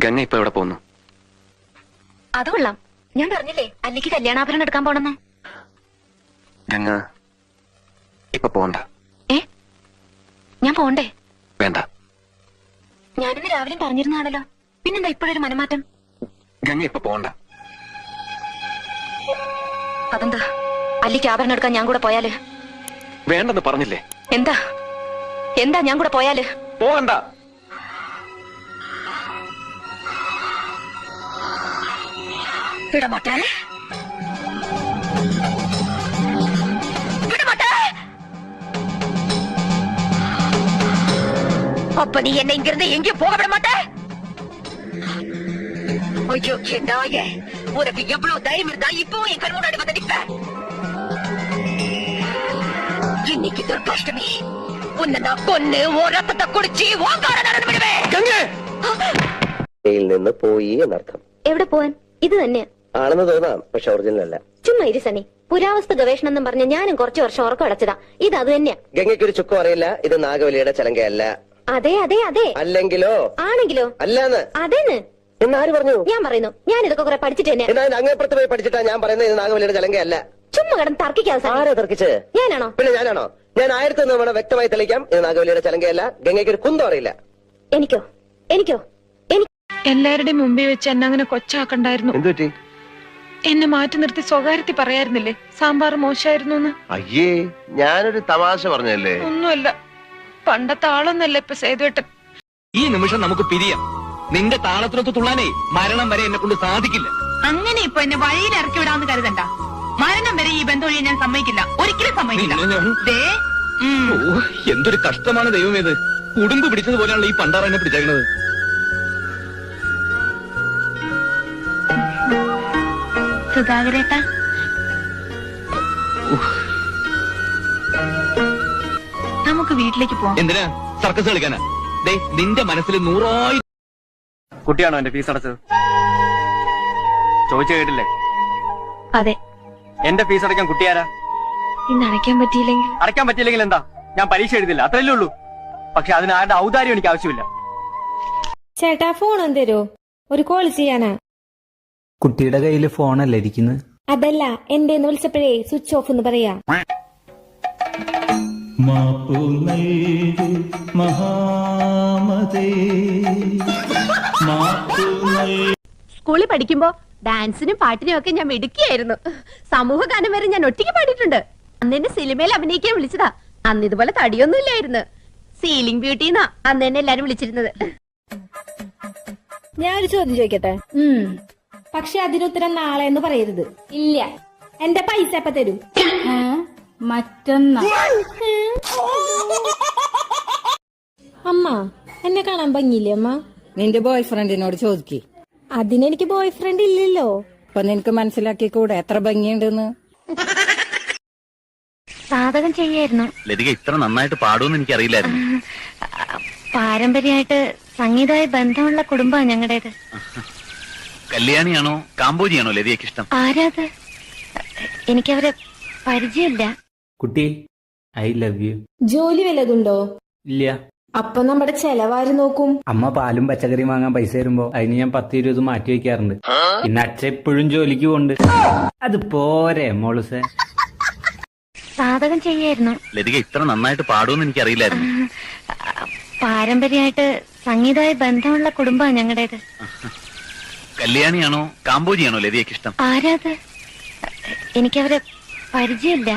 ഗംഗ ഇപ്പൊ എവിടെ പോകുന്നു? അത് കൊള്ളാം. ഞാൻ പറഞ്ഞില്ലേ അല്ലിക്ക് കല്യാണാഭരണം എടുക്കാൻ പോണെന്ന്. ഗംഗ ഇപ്പൊ പോണ്ട. ഞാൻ പോണ്ടേ? വേണ്ട. ഞാനിന്ന് രാവിലെ പറഞ്ഞിരുന്നാണല്ലോ, പിന്നെന്താ ഇപ്പോഴൊരു മനമാറ്റം? ഗംഗ ഇപ്പൊ പോണ്ട. അതെന്താ? അല്ലിക്ക് ആഭരണം എടുക്കാൻ ഞാൻ കൂടെ പോയാല്? വേണ്ടെന്ന് പറഞ്ഞില്ലേ? എന്താ എന്താ ഞാൻ കൂടെ പോയാല്? പോകണ്ട. വിടമാട്ടെ, அப்ப நீ என்ன இங்கிருந்து எங்கேயும் போக விட மாட்ட? ஐயோ நாயே, உனக்கு எவ்வளவு தைரியம் இருந்தா இப்போ என் கண் முன்னாடி வந்து நிப்ப? இன்னைக்கு துர்காஷ்டமி, உன்னை நான் கொன்னு ஓ ரத்தத்தை குடிச்சு ஓங்கார நடந்து விடுவேன். നിന്ന് പോയി എന്നർത്ഥം. എവിടെ പോവാൻ? ഇത് തന്നെ ആണെന്ന് തോന്നാം, പക്ഷെ ഒറിജിനൽ അല്ല. ചുമ്മാ ഇരി സണ്ണി. പുരാവസ്തു ഗവേഷണം എന്നും പറഞ്ഞ ഞാനും കുറച്ചു വർഷം ഉറക്കം അടച്ചതാ. ഇത് അത് തന്നെയാ. ഗംഗയ്ക്ക് ഒരു ചുക്കും അറിയില്ല. ഇത് നാഗവലിയുടെ ചലങ്കയല്ല. അതെ അതെ അതെ. അല്ലെങ്കിലോ? ആണെങ്കിലോ? അല്ലാന്ന്. അതേന്ന് എന്നാര് പറഞ്ഞു? ഞാൻ പറയുന്നു. ഞാൻ ഇതൊക്കെ കുറെ പഠിച്ചിട്ട് തന്നെ. എന്നാ അങ്ങേപ്പുറത്ത് പോയി പഠിച്ചിട്ടാ ഞാൻ പറയുന്നത് ഇത് നാഗവലിയുടെ ചലങ്കയല്ല. ചുമ്മാ കിടന്ന് തർക്കിക്കാതെ. ആരാ തർക്കിച്ച്? ഞാനാണോ? പിന്നെ ഞാനാണോ? ഞാൻ 1001 തവണ വ്യക്തമായി തെളിയിക്കാം, ഇത് നാഗവലിയുടെ ചലങ്കയല്ല. ഗംഗയ്ക്ക് ഒരു കുന്തം അറിയില്ല. എനിക്കോ എനിക്കോ എല്ലാവരുടെയും മുമ്പിൽ വെച്ച് എന്നെ അങ്ങനെ കൊച്ചാക്കണ്ടായിരുന്നു. എന്തുപറ്റി? എന്നെ മാറ്റി നിർത്തി സ്വകാര്യത്തിൽ പറയായിരുന്നില്ലേ സാമ്പാർ മോശമായിരുന്നു? അയ്യേ, ഞാനൊരു തമാശ പറഞ്ഞല്ലേ. ഒന്നുമല്ല, പണ്ടത്തെ ആളൊന്നല്ല ഇപ്പൊ സേതുവേട്ടൻ. ഈ നിമിഷം നമുക്ക് പിരിയാം. നിന്റെ താളത്തിനൊത്ത് തുള്ളാനേ മരണം വരെ എന്നെ കൊണ്ട് സാധിക്കില്ല. അങ്ങനെ ഇപ്പൊ എന്നെ വഴിയിൽ ഇറക്കി വിടാന്ന് കരുതണ്ട. മരണം വരെ ഈ ബന്ധം ഒഴിയാൻ ഞാൻ സമ്മതിക്കില്ല, ഒരിക്കലും സമ്മതിക്കില്ല. എന്തൊരു കഷ്ടമാണ് ദൈവമേത്. ഉടുമ്പ് പിടിച്ചതുപോലെയാണല്ലോ ഈ പണ്ടാറ എന്നെ പിടിച്ചേക്കുന്നത്. സുധാകരേട്ടാ, നമുക്ക് വീട്ടിലേക്ക് പോവാം. എന്തിനാ സർക്കസ് കളിക്കാനാ? ദേ നിന്റെ മനസ്സിൽ 100,000. കുട്ടിയാണോ എന്റെ ഫീസ് അടച്ചത്? ചോദിച്ചു കേട്ടില്ലേ? അതെ. എന്റെ ഫീസ് അടയ്ക്കാൻ കുട്ടിയാരാ? ഇന്ന് അടയ്ക്കാൻ പറ്റിയില്ലെങ്കിൽ? അടയ്ക്കാൻ പറ്റിയില്ലെങ്കിൽ എന്താ? ഞാൻ പരീക്ഷ എഴുതില്ല, അത്രയല്ലേ ഉള്ളൂ. പക്ഷെ അതിന് ആരുടെ ഔദാര്യം എനിക്ക് ആവശ്യമില്ല. ചേട്ടാ ഫോൺ എന്തരോ? ഒരു കോൾ ചെയ്യാനാ. കുട്ടിയുടെ കയ്യില് ഫോണല്ലേ ഇരിക്കുന്നത്? അതല്ല, എന്റെ വിളിച്ചപ്പോഴേ സ്വിച്ച് ഓഫ് എന്ന് പറയാ. സ്കൂളിൽ പഠിക്കുമ്പോ ഡാൻസിനും പാട്ടിനും ഒക്കെ ഞാൻ മിടുക്കിയായിരുന്നു. സമൂഹ ഗാനം വരെ ഞാൻ ഒറ്റയ്ക്ക് പാടിയിട്ടുണ്ട്. അന്ന് എന്നെ സിനിമയിൽ അഭിനയിക്കാൻ വിളിച്ചതാ. അന്ന് ഇതുപോലെ തടിയൊന്നും ഇല്ലായിരുന്നു. സീലിംഗ് ബ്യൂട്ടിന്നാ അന്ന് എന്നെ എല്ലാരും വിളിച്ചിരുന്നത്. ഞാനൊരു ചോദ്യം ചോദിക്കട്ടെ? പക്ഷെ അതിനുത്തരം നാളെ എന്ന് പറയരുത്. ഇല്ല, എന്റെ പൈസ എപ്പ തരും? മറ്റന്നാ. അമ്മ എന്നെ കാണാൻ ഭംഗിയില്ലേ അമ്മ? നിന്റെ ബോയ് ഫ്രണ്ടിനോട് ചോദിക്കേ. അതിനെനിക്ക് ബോയ് ഫ്രണ്ട് ഇല്ലല്ലോ. അപ്പൊ നിനക്ക് മനസ്സിലാക്കിക്കൂടെ എത്ര ഭംഗിയുണ്ടെന്ന്? സാധകം ചെയ്യായിരുന്നു. ലതിക ഇത്ര നന്നായിട്ട് പാടുമെന്ന് എനിക്കറിയില്ലായിരുന്നു. പാരമ്പര്യമായിട്ട് സംഗീതമായി ബന്ധമുള്ള കുടുംബമാണ് ഞങ്ങളുടേത്. കല്യാണിയാണോ കാമ്പോജിയാണോ ലതികയ്ക്ക് ഇഷ്ടം? ആരാത്? എനിക്കവരെ പരിചയമില്ല. കുട്ടി, ഐ ലവ് യു. ജോലി വല്ലതുണ്ടോ? ഇല്ല. അപ്പൊ നമ്മുടെ ചെലവാര് നോക്കും? അമ്മ പാലും പച്ചക്കറിയും വാങ്ങാൻ പൈസ തരുമ്പോ അതിന് ഞാൻ 10-20 മാറ്റി വെക്കാറുണ്ട്. പിന്നെ അച്ഛൻ എപ്പോഴും ജോലിക്ക് പോണ്ട്. അത് പോരെ മോളുസേ? സാധകം ചെയ്യായിരുന്നു. ലതിക ഇത്ര നന്നായിട്ട് പാടുമെന്ന് എനിക്കറിയില്ലായിരുന്നു. പാരമ്പര്യമായിട്ട് സംഗീതമായി ബന്ധമുള്ള കുടുംബമാണ് ഞങ്ങളുടേത്. കല്യാണിയാണോ കാമ്പോജിയാണോ ലതികയ്ക്ക് ഇഷ്ടം? ആരാത്? എനിക്കവരെ പരിചയമില്ല.